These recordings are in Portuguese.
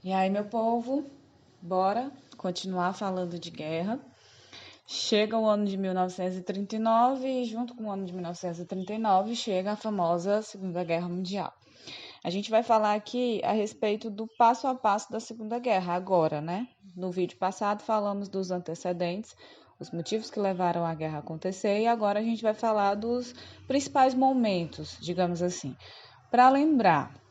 E aí, meu povo, bora continuar falando de guerra. Chega o ano de 1939 e, junto com o ano de 1939, chega a famosa Segunda Guerra Mundial. A gente vai falar aqui a respeito do passo a passo da Segunda Guerra, agora, né? No vídeo passado falamos dos antecedentes, os motivos que levaram a guerra a acontecer, e agora a gente vai falar dos principais momentos, digamos assim. Para lembrar,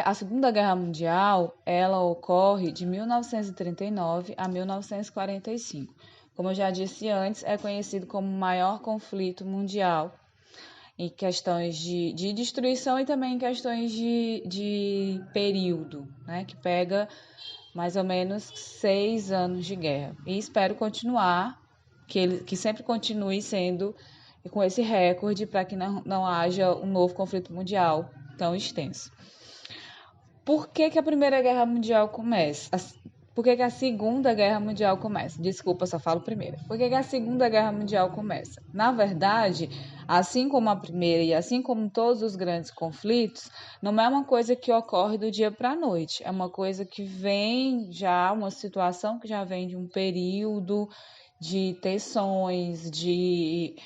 a Segunda Guerra Mundial, ela ocorre de 1939 a 1945. Como eu já disse antes, é conhecido como o maior conflito mundial em questões de destruição e também em questões de período, né? Que pega mais ou menos 6 anos de guerra. E espero continuar, que sempre continue sendo com esse recorde para que não haja um novo conflito mundial tão extenso. Por que a Primeira Guerra Mundial começa? Por que a Segunda Guerra Mundial começa? Desculpa, só falo primeira. Por que a Segunda Guerra Mundial começa? Na verdade, assim como a primeira e assim como todos os grandes conflitos, não é uma coisa que ocorre do dia para a noite. É uma coisa que vem já, uma situação que já vem de um período de tensões, de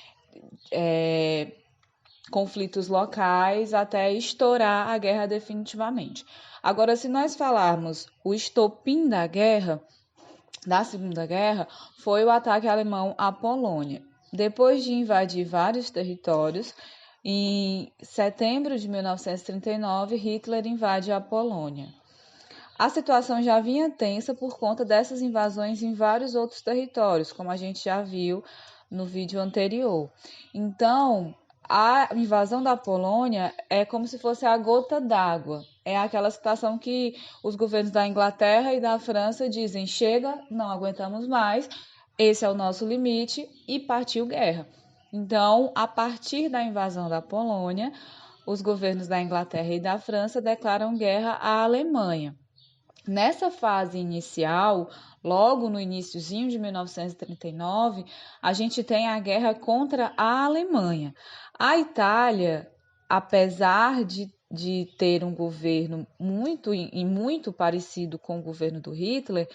conflitos locais até estourar a guerra definitivamente. Agora, se nós falarmos o estopim da guerra, da Segunda Guerra, foi o ataque alemão à Polônia. Depois de invadir vários territórios, em setembro de 1939, Hitler invade a Polônia. A situação já vinha tensa por conta dessas invasões em vários outros territórios, como a gente já viu no vídeo anterior. Então, a invasão da Polônia é como se fosse a gota d'água. É aquela situação que os governos da Inglaterra e da França dizem: chega, não aguentamos mais, esse é o nosso limite, e partiu guerra. Então, a partir da invasão da Polônia, os governos da Inglaterra e da França declaram guerra à Alemanha. Nessa fase inicial, logo no iniciozinho de 1939, a gente tem a guerra contra a Alemanha. A Itália, apesar de ter um governo muito parecido com o governo do Hitler,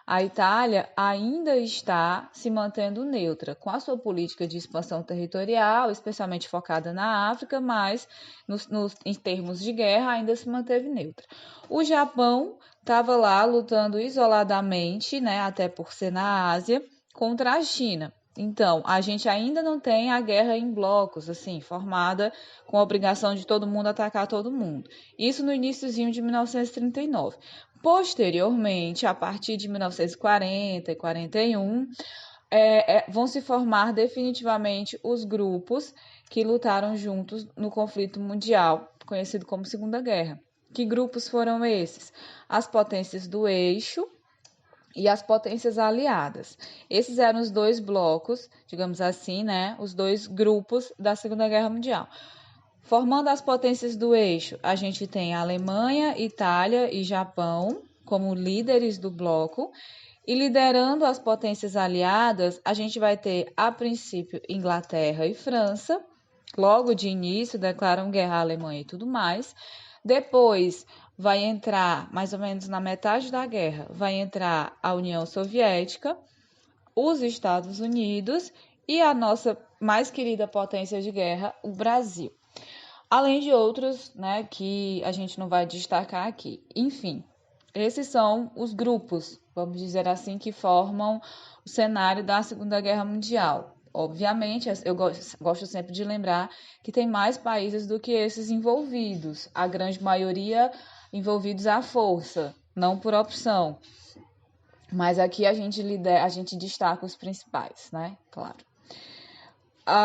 a Itália ainda está se mantendo neutra, com a sua política de expansão territorial, especialmente focada na África, mas em termos de guerra ainda se manteve neutra. O Japão estava lá lutando isoladamente, né, até por ser na Ásia, contra a China. Então, a gente ainda não tem a guerra em blocos, assim, formada com a obrigação de todo mundo atacar todo mundo. Isso no iniciozinho de 1939. Posteriormente, a partir de 1940 e 41, vão se formar definitivamente os grupos que lutaram juntos no conflito mundial, conhecido como Segunda Guerra. Que grupos foram esses? As potências do eixo e as potências aliadas. Esses eram os dois blocos, digamos assim, né? Os dois grupos da Segunda Guerra Mundial. Formando as potências do eixo, a gente tem a Alemanha, Itália e Japão como líderes do bloco. E liderando as potências aliadas, a gente vai ter, a princípio, Inglaterra e França. Logo de início, declaram guerra à Alemanha e tudo mais. Depois vai entrar, mais ou menos na metade da guerra, vai entrar a União Soviética, os Estados Unidos e a nossa mais querida potência de guerra, o Brasil. Além de outros, né, que a gente não vai destacar aqui. Enfim, esses são os grupos, vamos dizer assim, que formam o cenário da Segunda Guerra Mundial. Obviamente, eu gosto sempre de lembrar que tem mais países do que esses envolvidos, a grande maioria envolvidos à força, não por opção. Mas aqui a gente destaca os principais, né? Claro.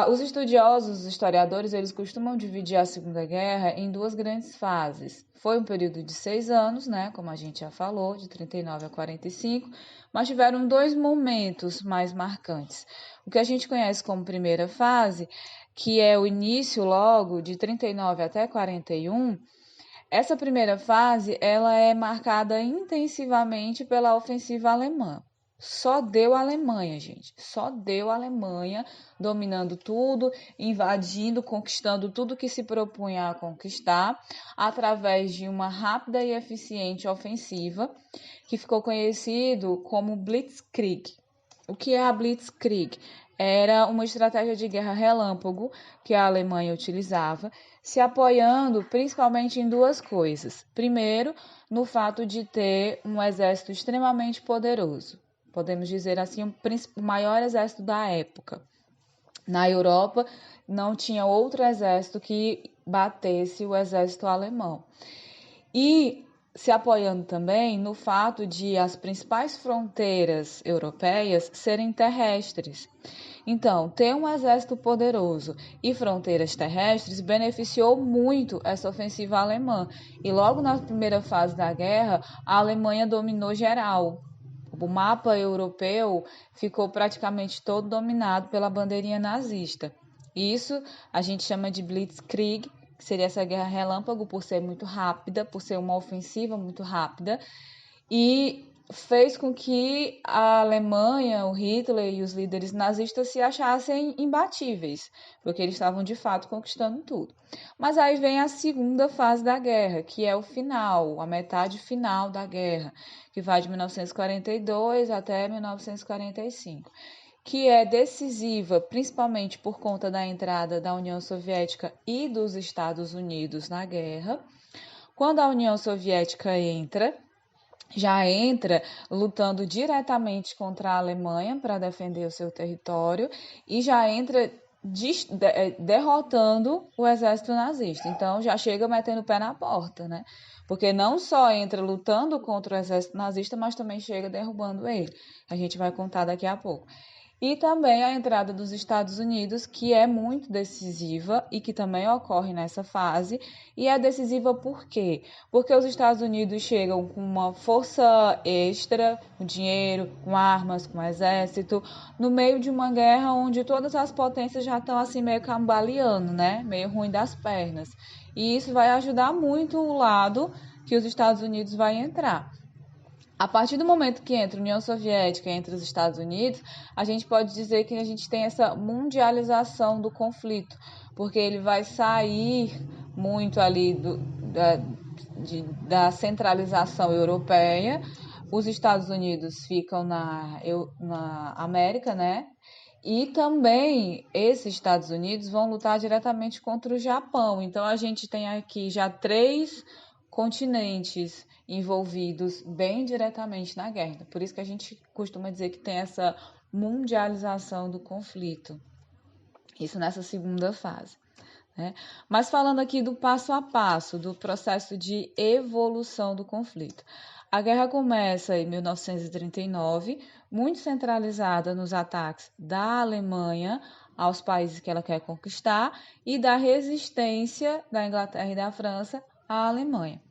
Os estudiosos, os historiadores, eles costumam dividir a Segunda Guerra em duas grandes fases. Foi um período de 6 anos, né, como a gente já falou, de 39 a 45, mas tiveram dois momentos mais marcantes. O que a gente conhece como primeira fase, que é o início logo de 39 até 41, essa primeira fase ela é marcada intensivamente pela ofensiva alemã. só deu a Alemanha, gente. Só deu a Alemanha dominando tudo, invadindo, conquistando tudo que se propunha a conquistar, através de uma rápida e eficiente ofensiva, que ficou conhecido como Blitzkrieg. O que é a Blitzkrieg? Era uma estratégia de guerra relâmpago que a Alemanha utilizava, se apoiando principalmente em duas coisas. Primeiro, no fato de ter um exército extremamente poderoso. Podemos dizer assim, o maior exército da época. Na Europa, não tinha outro exército que batesse o exército alemão. E se apoiando também no fato de as principais fronteiras europeias serem terrestres. Então, ter um exército poderoso e fronteiras terrestres beneficiou muito essa ofensiva alemã. E logo na primeira fase da guerra, a Alemanha dominou geral. O mapa europeu ficou praticamente todo dominado pela bandeirinha nazista. Isso a gente chama de Blitzkrieg, que seria essa guerra relâmpago, por ser muito rápida, por ser uma ofensiva muito rápida, e fez com que a Alemanha, o Hitler e os líderes nazistas se achassem imbatíveis, porque eles estavam de fato conquistando tudo. Mas aí vem a segunda fase da guerra, que é o final, a metade final da guerra, que vai de 1942 até 1945, que é decisiva principalmente por conta da entrada da União Soviética e dos Estados Unidos na guerra. Quando a União Soviética já entra lutando diretamente contra a Alemanha para defender o seu território e já entra derrotando o exército nazista. Então já chega metendo o pé na porta, né? Porque não só entra lutando contra o exército nazista, mas também chega derrubando ele. A gente vai contar daqui a pouco. E também a entrada dos Estados Unidos, que é muito decisiva e que também ocorre nessa fase. E é decisiva por quê? Porque os Estados Unidos chegam com uma força extra, com dinheiro, com armas, com exército, no meio de uma guerra onde todas as potências já estão assim meio cambaleando, né? Meio ruim das pernas. E isso vai ajudar muito o lado que os Estados Unidos vai entrar. A partir do momento que entra a União Soviética e entra os Estados Unidos, a gente pode dizer que a gente tem essa mundialização do conflito, porque ele vai sair muito ali da centralização europeia. Os Estados Unidos ficam na América, né? E também esses Estados Unidos vão lutar diretamente contra o Japão. Então a gente tem aqui já 3 continentes envolvidos bem diretamente na guerra. Por isso que a gente costuma dizer que tem essa mundialização do conflito. Isso nessa segunda fase, né? Mas falando aqui do passo a passo, do processo de evolução do conflito. A guerra começa em 1939, muito centralizada nos ataques da Alemanha aos países que ela quer conquistar e da resistência da Inglaterra e da França à Alemanha.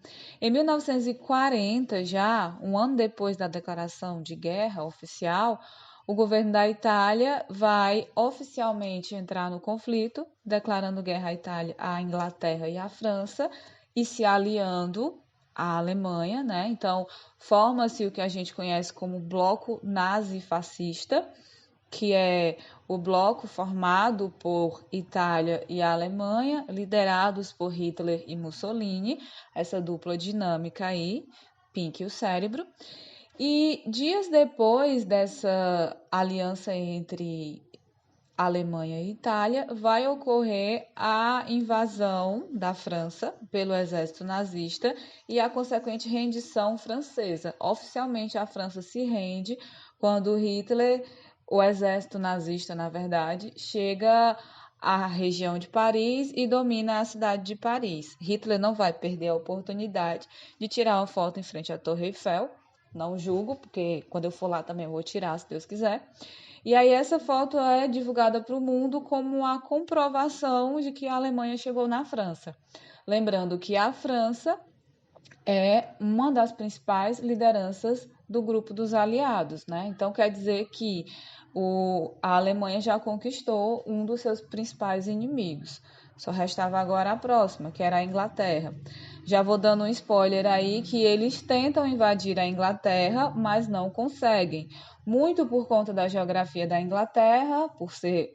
Em 1940, já um ano depois da declaração de guerra oficial, o governo da Itália vai oficialmente entrar no conflito, declarando guerra à Itália, à Inglaterra e à França e se aliando à Alemanha, né? Então, forma-se o que a gente conhece como bloco nazi-fascista, que é o bloco formado por Itália e Alemanha, liderados por Hitler e Mussolini, essa dupla dinâmica aí, Pink e o cérebro. E dias depois dessa aliança entre Alemanha e Itália, vai ocorrer a invasão da França pelo exército nazista e a consequente rendição francesa. Oficialmente, a França se rende quando Hitler, o exército nazista, na verdade, chega à região de Paris e domina a cidade de Paris. Hitler não vai perder a oportunidade de tirar uma foto em frente à Torre Eiffel. Não julgo, porque quando eu for lá também eu vou tirar, se Deus quiser. E aí essa foto é divulgada para o mundo como a comprovação de que a Alemanha chegou na França. Lembrando que a França é uma das principais lideranças do grupo dos aliados, né? Então quer dizer que a Alemanha já conquistou um dos seus principais inimigos. Só restava agora a próxima, que era a Inglaterra. Já vou dando um spoiler aí que eles tentam invadir a Inglaterra, mas não conseguem. Muito por conta da geografia da Inglaterra,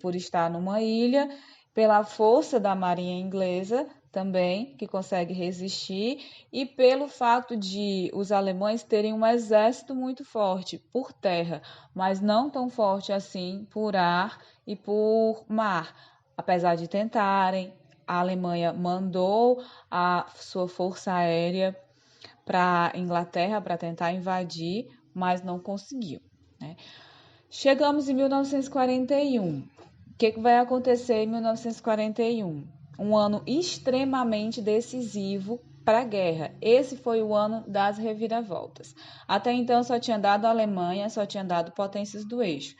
por estar numa ilha, pela força da marinha inglesa também, que consegue resistir, e pelo fato de os alemães terem um exército muito forte por terra, mas não tão forte assim por ar e por mar. Apesar de tentarem, a Alemanha mandou a sua força aérea para a Inglaterra para tentar invadir, mas não conseguiu, né? Chegamos em 1941. O que vai acontecer em 1941? Um ano extremamente decisivo para a guerra. Esse foi o ano das reviravoltas. Até então só tinha dado a Alemanha, só tinha dado potências do eixo.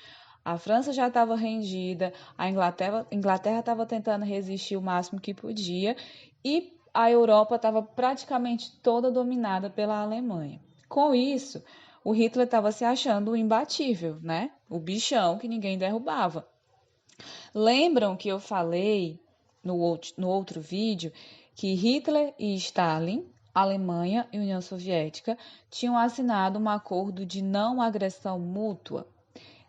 A França já estava rendida, a Inglaterra estava tentando resistir o máximo que podia e a Europa estava praticamente toda dominada pela Alemanha. Com isso, o Hitler estava se achando imbatível, né? O bichão que ninguém derrubava. Lembram que eu falei no outro vídeo que Hitler e Stalin, Alemanha e União Soviética, tinham assinado um acordo de não agressão mútua.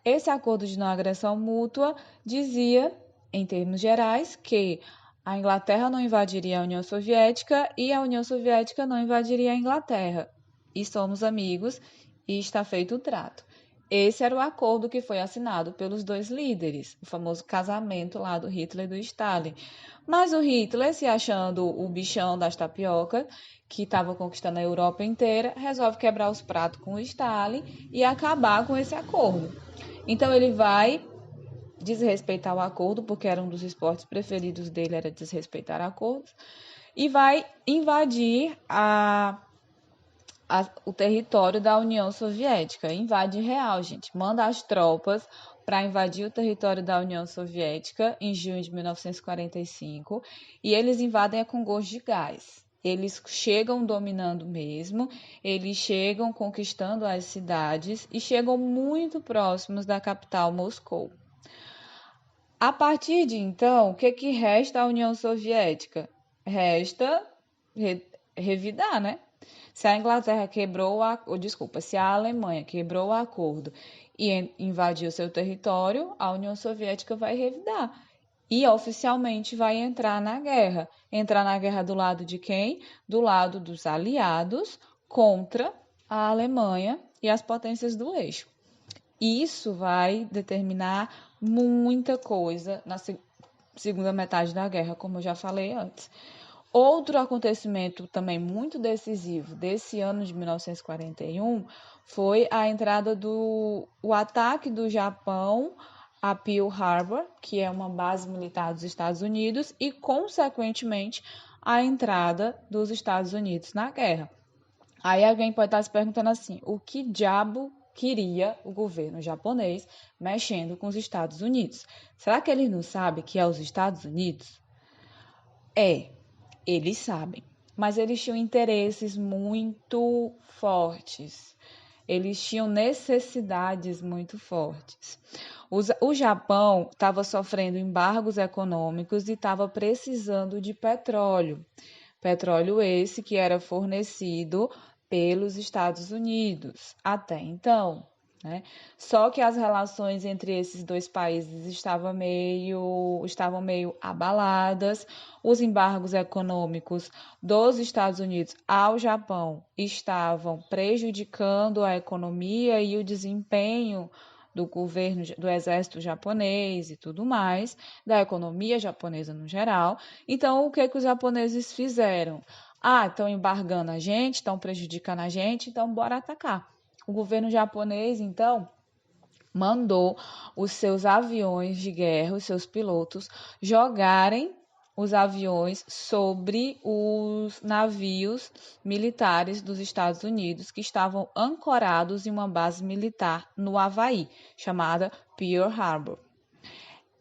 Esse acordo de não agressão mútua dizia, em termos gerais, que a Inglaterra não invadiria a União Soviética e a União Soviética não invadiria a Inglaterra. E somos amigos e está feito o trato. Esse era o acordo que foi assinado pelos dois líderes, o famoso casamento lá do Hitler e do Stalin. Mas o Hitler, se achando o bichão das tapiocas, que estava conquistando a Europa inteira, resolve quebrar os pratos com o Stalin e acabar com esse acordo. Então ele vai desrespeitar o acordo, porque era um dos esportes preferidos dele, era desrespeitar acordos, e vai invadir o território da União Soviética. Invade real, gente. Manda as tropas para invadir o território da União Soviética em junho de 1945 e eles invadem com gosto de gás. Eles chegam dominando mesmo, eles chegam conquistando as cidades e chegam muito próximos da capital Moscou. A partir de então, o que resta à União Soviética? Resta revidar, né? Se a Inglaterra se a Alemanha quebrou o acordo e invadiu seu território, a União Soviética vai revidar e oficialmente vai entrar na guerra. Entrar na guerra do lado de quem? Do lado dos aliados contra a Alemanha e as potências do eixo. Isso vai determinar muita coisa na segunda metade da guerra, como eu já falei antes. Outro acontecimento também muito decisivo desse ano de 1941 foi a entrada o ataque do Japão a Pearl Harbor, que é uma base militar dos Estados Unidos, e, consequentemente, a entrada dos Estados Unidos na guerra. Aí alguém pode estar se perguntando assim, o que diabo queria o governo japonês mexendo com os Estados Unidos? Será que eles não sabem que é os Estados Unidos? Eles sabem, mas eles tinham interesses muito fortes. Eles tinham necessidades muito fortes. O Japão estava sofrendo embargos econômicos e estava precisando de petróleo. Petróleo esse que era fornecido pelos Estados Unidos até então, né? Só que as relações entre esses dois países estavam meio abaladas, os embargos econômicos dos Estados Unidos ao Japão estavam prejudicando a economia e o desempenho do governo, do exército japonês e tudo mais, da economia japonesa no geral. Então, o que os japoneses fizeram? Estão embargando a gente, estão prejudicando a gente, então bora atacar. O governo japonês, então, mandou os seus aviões de guerra, os seus pilotos, jogarem os aviões sobre os navios militares dos Estados Unidos que estavam ancorados em uma base militar no Havaí, chamada Pearl Harbor.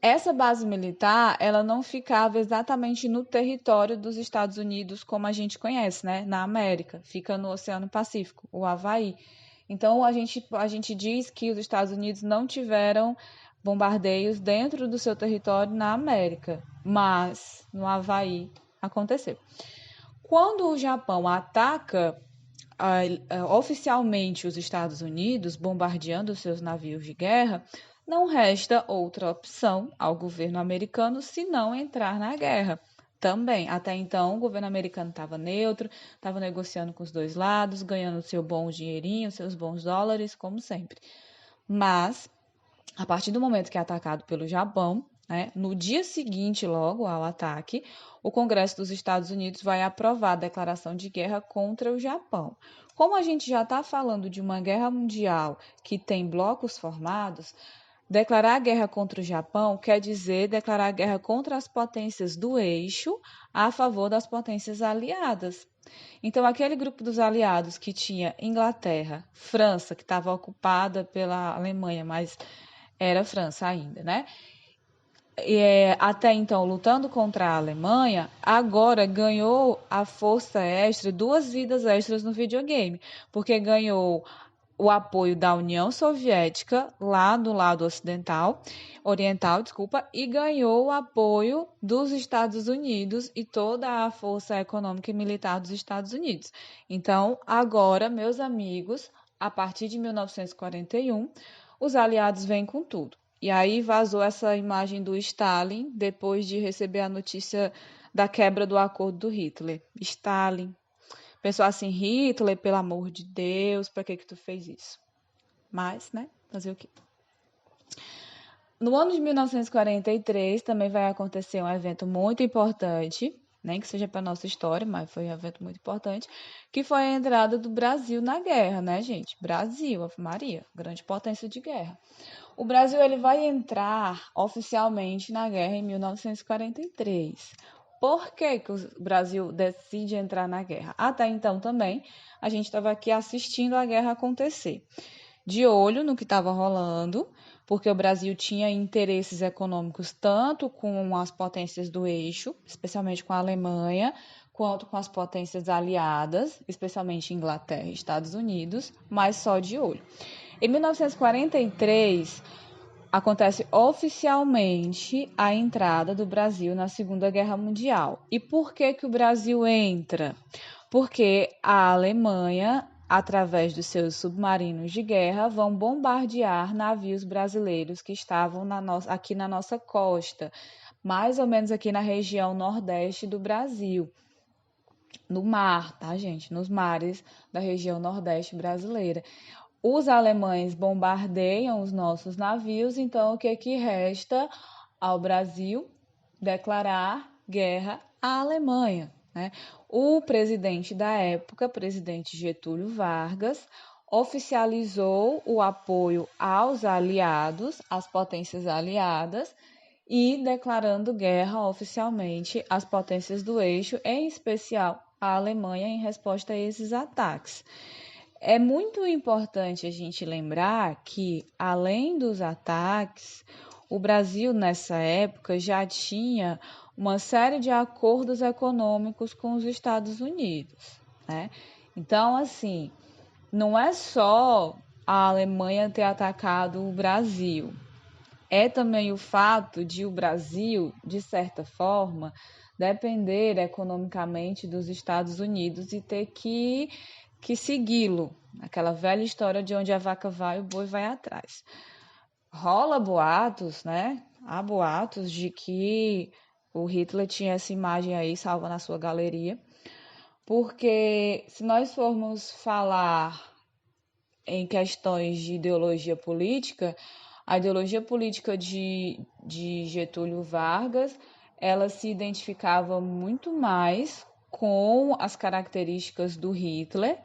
Essa base militar, ela não ficava exatamente no território dos Estados Unidos como a gente conhece, né? Na América, fica no Oceano Pacífico, o Havaí. Então, a gente diz que os Estados Unidos não tiveram bombardeios dentro do seu território na América, mas no Havaí aconteceu. Quando o Japão ataca oficialmente os Estados Unidos, bombardeando seus navios de guerra, não resta outra opção ao governo americano senão entrar na guerra. Também, até então, o governo americano estava neutro, estava negociando com os dois lados, ganhando seu bom dinheirinho, seus bons dólares, como sempre. Mas, a partir do momento que é atacado pelo Japão, né, no dia seguinte, logo ao ataque, o Congresso dos Estados Unidos vai aprovar a declaração de guerra contra o Japão. Como a gente já está falando de uma guerra mundial que tem blocos formados, declarar guerra contra o Japão quer dizer declarar guerra contra as potências do eixo a favor das potências aliadas. Então, aquele grupo dos aliados que tinha Inglaterra, França, que estava ocupada pela Alemanha, mas era França ainda, né? Até então lutando contra a Alemanha, agora ganhou a força extra, 2 vidas extras no videogame, porque ganhou o apoio da União Soviética, lá do lado oriental, desculpa, e ganhou o apoio dos Estados Unidos e toda a força econômica e militar dos Estados Unidos. Então, agora, meus amigos, a partir de 1941, os aliados vêm com tudo. E aí vazou essa imagem do Stalin depois de receber a notícia da quebra do acordo do Hitler. Stalin pensou assim, Hitler, pelo amor de Deus, para que tu fez isso? Mas, né, fazer o quê? No ano de 1943 também vai acontecer um evento muito importante, nem que seja para nossa história, mas foi um evento muito importante, que foi a entrada do Brasil na guerra, né, gente? Brasil, Ave Maria, grande potência de guerra. O Brasil ele vai entrar oficialmente na guerra em 1943. Por que o Brasil decide entrar na guerra? Até então também a gente estava aqui assistindo a guerra acontecer, de olho no que estava rolando, porque o Brasil tinha interesses econômicos tanto com as potências do eixo, especialmente com a Alemanha, quanto com as potências aliadas, especialmente Inglaterra e Estados Unidos, mas só de olho. Em 1943, acontece oficialmente a entrada do Brasil na Segunda Guerra Mundial. E por que que o Brasil entra? Porque a Alemanha, através dos seus submarinos de guerra, vão bombardear navios brasileiros que estavam aqui na nossa costa, mais ou menos aqui na região nordeste do Brasil. No mar, tá, gente? Nos mares da região nordeste brasileira. Os alemães bombardeiam os nossos navios, então o que que resta ao Brasil? Declarar guerra à Alemanha, né? O presidente da época, presidente Getúlio Vargas, oficializou o apoio aos aliados, às potências aliadas, e declarando guerra oficialmente às potências do eixo, em especial à Alemanha, em resposta a esses ataques. É muito importante a gente lembrar que, além dos ataques, o Brasil, nessa época, já tinha uma série de acordos econômicos com os Estados Unidos, né? Então, assim, não é só a Alemanha ter atacado o Brasil, é também o fato de o Brasil, de certa forma, depender economicamente dos Estados Unidos e ter que segui-lo. Aquela velha história de onde a vaca vai, o boi vai atrás. Rola boatos, né? Há boatos de que o Hitler tinha essa imagem aí salva na sua galeria, porque se nós formos falar em questões de ideologia política, a ideologia política de Getúlio Vargas, ela se identificava muito mais com as características do Hitler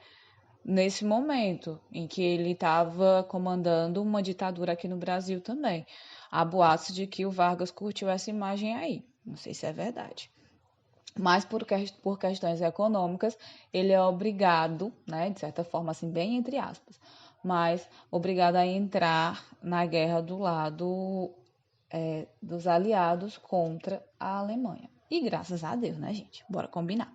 nesse momento em que ele estava comandando uma ditadura aqui no Brasil também. Há boatos de que o Vargas curtiu essa imagem aí. Não sei se é verdade. Mas por questões econômicas, ele é obrigado, né, de certa forma, assim, bem entre aspas, mas obrigado a entrar na guerra do lado dos aliados contra a Alemanha. E graças a Deus, né, gente? Bora combinar.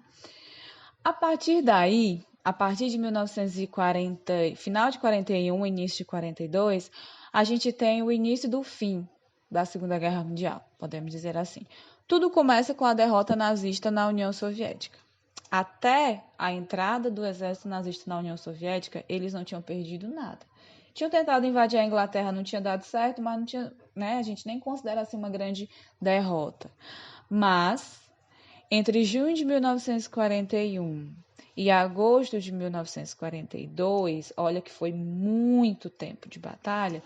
A partir daí, a partir de 1940, final de 41, início de 42, a gente tem o início do fim da Segunda Guerra Mundial, podemos dizer assim. Tudo começa com a derrota nazista na União Soviética. até a entrada do exército nazista na União Soviética, eles não tinham perdido nada. Tinham tentado invadir a Inglaterra, não tinha dado certo, mas não tinha, né, a gente nem considera assim uma grande derrota. Mas, entre junho de 1941 e agosto de 1942, olha que foi muito tempo de batalha,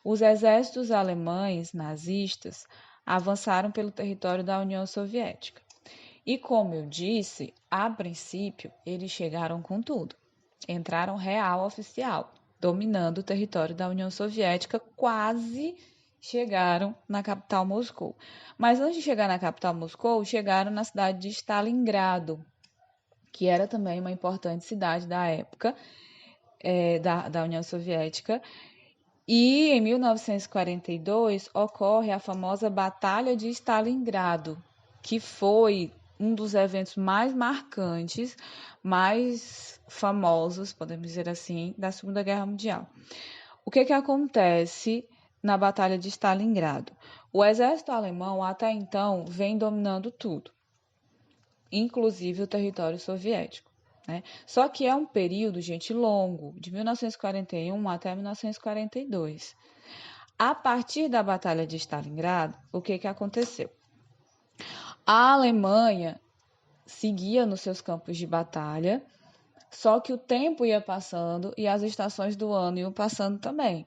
os exércitos alemães nazistas avançaram pelo território da União Soviética. E como eu disse, a princípio eles chegaram com tudo. Entraram real oficial, dominando o território da União Soviética, quase chegaram na capital Moscou. Mas antes de chegar na capital Moscou, chegaram na cidade de Stalingrado, que era também uma importante cidade da época da União Soviética. E em 1942 ocorre a famosa Batalha de Stalingrado, que foi um dos eventos mais marcantes, mais famosos, podemos dizer assim, da Segunda Guerra Mundial. O que acontece na Batalha de Stalingrado? O exército alemão até então vem dominando tudo, inclusive o território soviético. Né? Só que é um período, gente, longo, de 1941 até 1942. A partir da Batalha de Stalingrado, o que aconteceu? A Alemanha seguia nos seus campos de batalha, só que o tempo ia passando e as estações do ano iam passando também.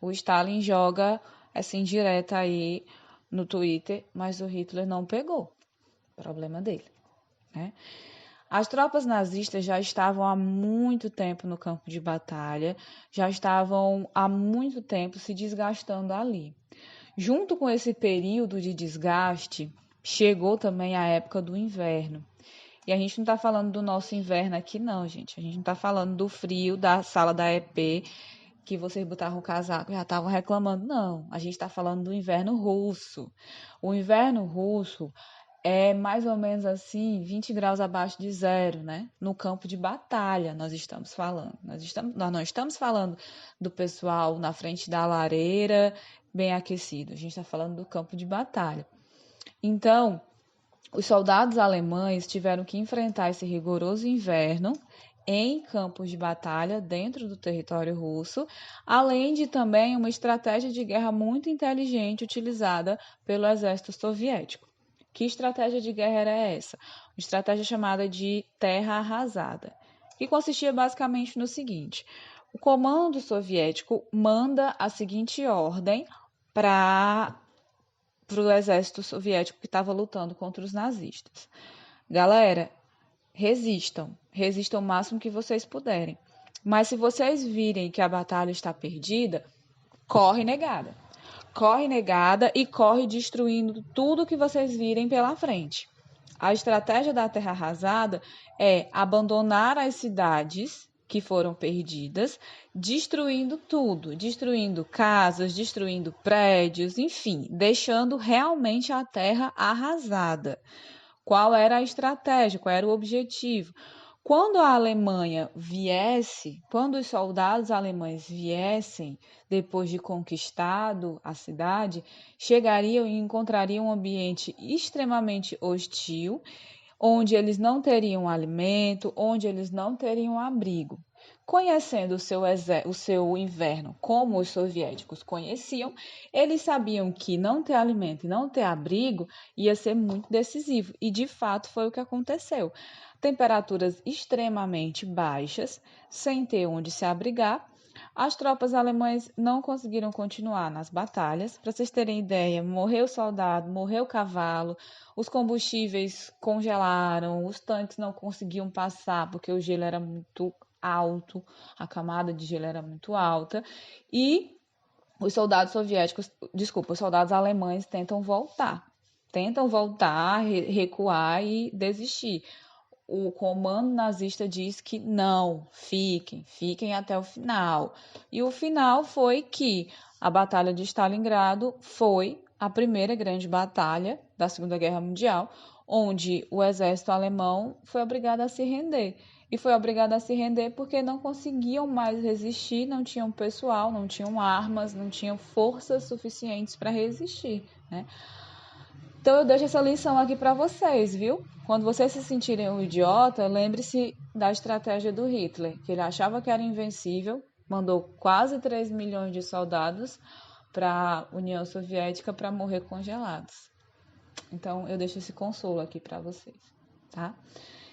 O Stalin joga essa indireta aí no Twitter, mas o Hitler não pegou. Problema dele, né? As tropas nazistas já estavam há muito tempo no campo de batalha, já estavam há muito tempo se desgastando ali. Junto com esse período de desgaste, chegou também a época do inverno. E a gente não está falando do nosso inverno aqui, não, gente. A gente não está falando do frio da sala da EP, que vocês botavam o casaco e já estavam reclamando. Não, a gente está falando do inverno russo. O inverno russo é mais ou menos assim, 20 graus abaixo de zero, né? No campo de batalha nós estamos falando. Nós não estamos falando do pessoal na frente da lareira, bem aquecido. A gente está falando do campo de batalha. Então, os soldados alemães tiveram que enfrentar esse rigoroso inverno em campos de batalha dentro do território russo, além de também uma estratégia de guerra muito inteligente utilizada pelo exército soviético. Que estratégia de guerra era essa? Uma estratégia chamada de terra arrasada, que consistia basicamente no seguinte: o comando soviético manda a seguinte ordem para o exército soviético que estava lutando contra os nazistas. Galera, resistam o máximo que vocês puderem. Mas se vocês virem que a batalha está perdida, corre negada. Corre negada e corre destruindo tudo que vocês virem pela frente. A estratégia da terra arrasada é abandonar as cidades que foram perdidas, destruindo tudo, destruindo casas, destruindo prédios, enfim, deixando realmente a terra arrasada. Qual era a estratégia? Qual era o objetivo? Quando a Alemanha viesse, quando os soldados alemães viessem, depois de conquistado a cidade, chegariam e encontrariam um ambiente extremamente hostil, onde eles não teriam alimento, onde eles não teriam abrigo. Conhecendo o seu inverno como os soviéticos conheciam, eles sabiam que não ter alimento e não ter abrigo ia ser muito decisivo. E de fato foi o que aconteceu. Temperaturas extremamente baixas, sem ter onde se abrigar, as tropas alemãs não conseguiram continuar nas batalhas. Para vocês terem ideia, morreu soldado, morreu cavalo, os combustíveis congelaram, os tanques não conseguiam passar porque o gelo era muito alto, a camada de gelo era muito alta e os soldados os soldados alemães tentam voltar, recuar e desistir. O comando nazista diz que não, fiquem até o final. E o final foi que a Batalha de Stalingrado foi a primeira grande batalha da Segunda Guerra Mundial, onde o exército alemão foi obrigado a se render. E foi obrigado a se render porque não conseguiam mais resistir, não tinham pessoal, não tinham armas, não tinham forças suficientes para resistir, né? Então eu deixo essa lição aqui para vocês, viu? Quando vocês se sentirem um idiota, lembre-se da estratégia do Hitler, que ele achava que era invencível, mandou quase 3 milhões de soldados para a União Soviética para morrer congelados. Então eu deixo esse consolo aqui para vocês, tá?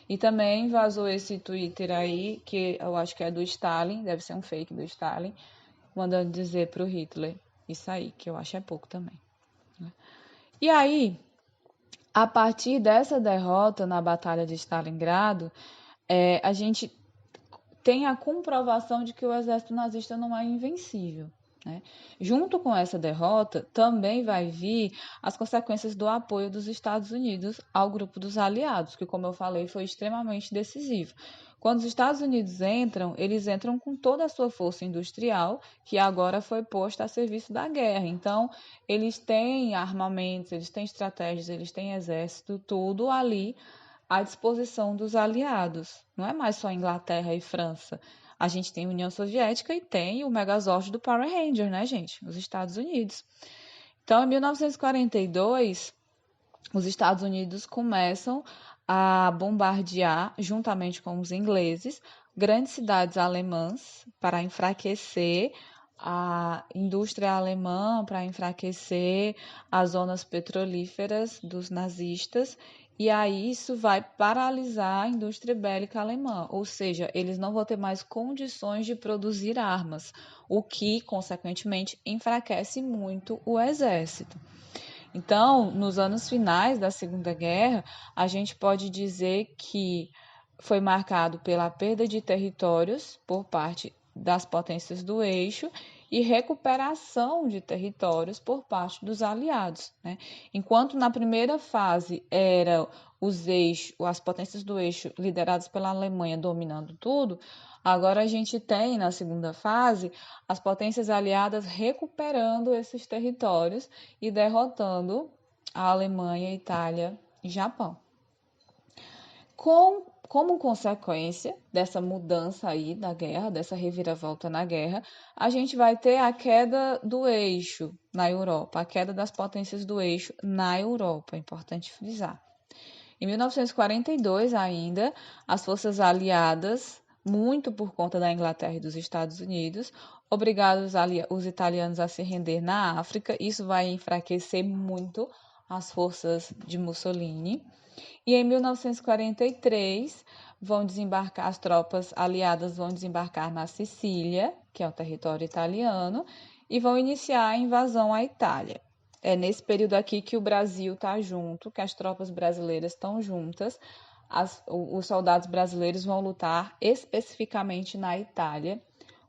E também vazou esse Twitter aí, que eu acho que é do Stalin, deve ser um fake do Stalin, mandando dizer pro Hitler isso aí, que eu acho é pouco também. E aí, a partir dessa derrota na Batalha de Stalingrado, a gente tem a comprovação de que o exército nazista não é invencível. Né? Junto com essa derrota, também vai vir as consequências do apoio dos Estados Unidos ao grupo dos aliados, que, como eu falei, foi extremamente decisivo. Quando os Estados Unidos entram, eles entram com toda a sua força industrial, que agora foi posta a serviço da guerra. Então, eles têm armamentos, eles têm estratégias, eles têm exército, tudo ali à disposição dos aliados. Não é mais só Inglaterra e França. A gente tem a União Soviética e tem o Megazord do Power Ranger, né, gente? Os Estados Unidos. Então, em 1942, os Estados Unidos começam a bombardear, juntamente com os ingleses, grandes cidades alemãs para enfraquecer a indústria alemã, para enfraquecer as zonas petrolíferas dos nazistas, e aí isso vai paralisar a indústria bélica alemã, ou seja, eles não vão ter mais condições de produzir armas, o que, consequentemente, enfraquece muito o exército. Então, nos anos finais da Segunda Guerra, a gente pode dizer que foi marcado pela perda de territórios por parte das potências do eixo e recuperação de territórios por parte dos aliados. Né? Enquanto na primeira fase eram as potências do eixo lideradas pela Alemanha dominando tudo, agora a gente tem na segunda fase as potências aliadas recuperando esses territórios e derrotando a Alemanha, Itália e Japão. Como consequência dessa mudança aí da guerra, dessa reviravolta na guerra, a gente vai ter a queda do eixo na Europa, a queda das potências do eixo na Europa, é importante frisar. Em 1942 ainda, as forças aliadas, muito por conta da Inglaterra e dos Estados Unidos, obrigaram os italianos a se render na África. Isso vai enfraquecer muito as forças de Mussolini. E em 1943, as tropas aliadas vão desembarcar na Sicília, que é o território italiano, e vão iniciar a invasão à Itália. É nesse período aqui que o Brasil está junto, que as tropas brasileiras estão juntas. Os soldados brasileiros vão lutar especificamente na Itália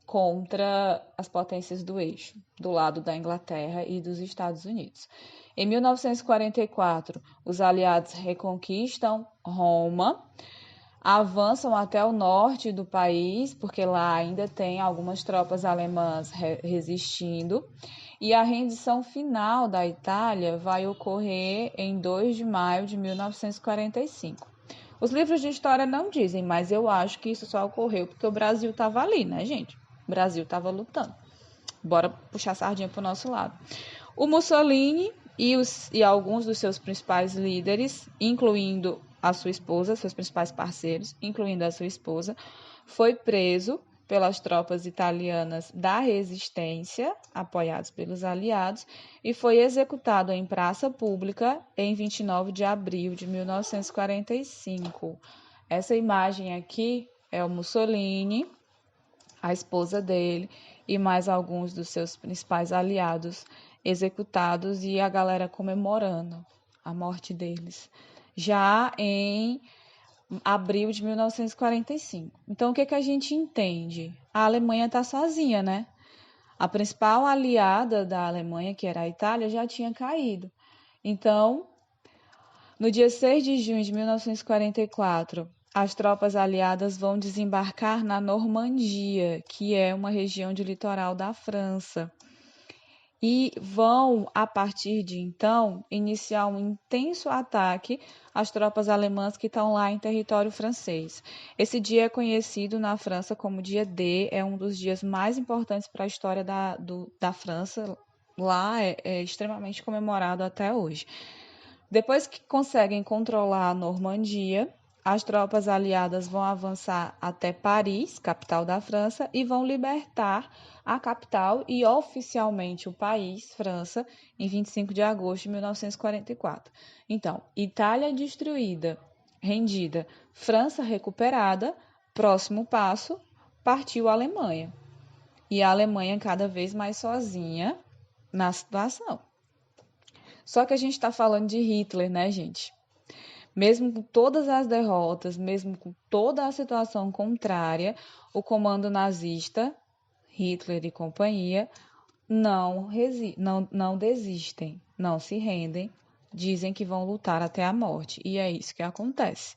contra as potências do eixo, do lado da Inglaterra e dos Estados Unidos. Em 1944, os aliados reconquistam Roma, avançam até o norte do país, porque lá ainda tem algumas tropas alemãs resistindo, e a rendição final da Itália vai ocorrer em 2 de maio de 1945. Os livros de história não dizem, mas eu acho que isso só ocorreu porque o Brasil estava ali, né, gente? O Brasil estava lutando. Bora puxar a sardinha para o nosso lado. O Mussolini e alguns dos seus principais líderes, incluindo a sua esposa, seus principais parceiros, incluindo a sua esposa, foi preso pelas tropas italianas da resistência, apoiados pelos aliados, e foi executado em praça pública em 29 de abril de 1945. Essa imagem aqui é o Mussolini, a esposa dele e mais alguns dos seus principais aliados executados e a galera comemorando a morte deles, já em abril de 1945. Então, o que a gente entende? A Alemanha está sozinha, né? A principal aliada da Alemanha, que era a Itália, já tinha caído. Então, no dia 6 de junho de 1944, as tropas aliadas vão desembarcar na Normandia, que é uma região de litoral da França. E vão, a partir de então, iniciar um intenso ataque às tropas alemãs que estão lá em território francês. Esse dia é conhecido na França como Dia D, é um dos dias mais importantes para a história da França. Lá é extremamente comemorado até hoje. Depois que conseguem controlar a Normandia, as tropas aliadas vão avançar até Paris, capital da França, e vão libertar a capital e oficialmente o país, França, em 25 de agosto de 1944. Então, Itália destruída, rendida, França recuperada, próximo passo, partiu a Alemanha. E a Alemanha cada vez mais sozinha na situação. Só que a gente está falando de Hitler, né, gente? Mesmo com todas as derrotas, mesmo com toda a situação contrária, o comando nazista, Hitler e companhia, não desistem, não se rendem, dizem que vão lutar até a morte. E é isso que acontece.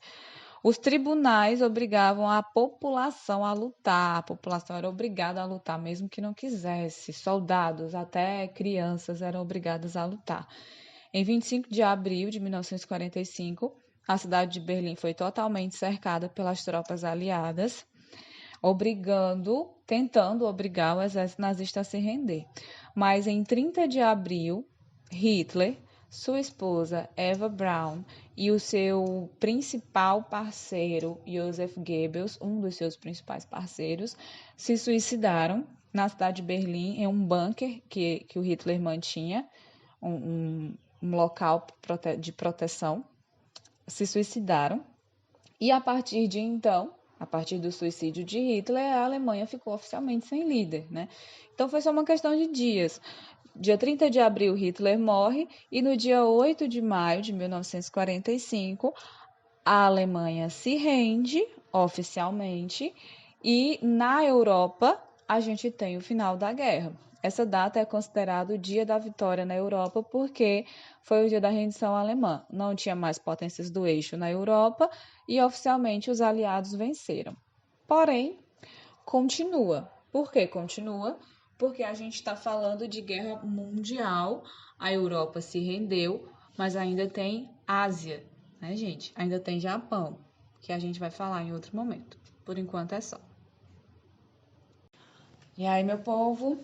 Os tribunais obrigavam a população a lutar, a população era obrigada a lutar, mesmo que não quisesse. Soldados, até crianças eram obrigadas a lutar. Em 25 de abril de 1945, a cidade de Berlim foi totalmente cercada pelas tropas aliadas, tentando obrigar o exército nazista a se render. Mas em 30 de abril, Hitler, sua esposa Eva Braun e o seu principal parceiro, Joseph Goebbels, um dos seus principais parceiros, se suicidaram na cidade de Berlim, em um bunker que o Hitler mantinha, um local de proteção, se suicidaram. E a partir de então, a partir do suicídio de Hitler, a Alemanha ficou oficialmente sem líder, né? Então foi só uma questão de dias. Dia 30 de abril, Hitler morre e no dia 8 de maio de 1945, a Alemanha se rende oficialmente e na Europa a gente tem o final da guerra. Essa data é considerada o dia da vitória na Europa porque foi o dia da rendição alemã. Não tinha mais potências do eixo na Europa e oficialmente os aliados venceram. Porém, continua. Por que continua? Porque a gente está falando de guerra mundial, a Europa se rendeu, mas ainda tem Ásia, né, gente? Ainda tem Japão, que a gente vai falar em outro momento. Por enquanto é só. E aí, meu povo,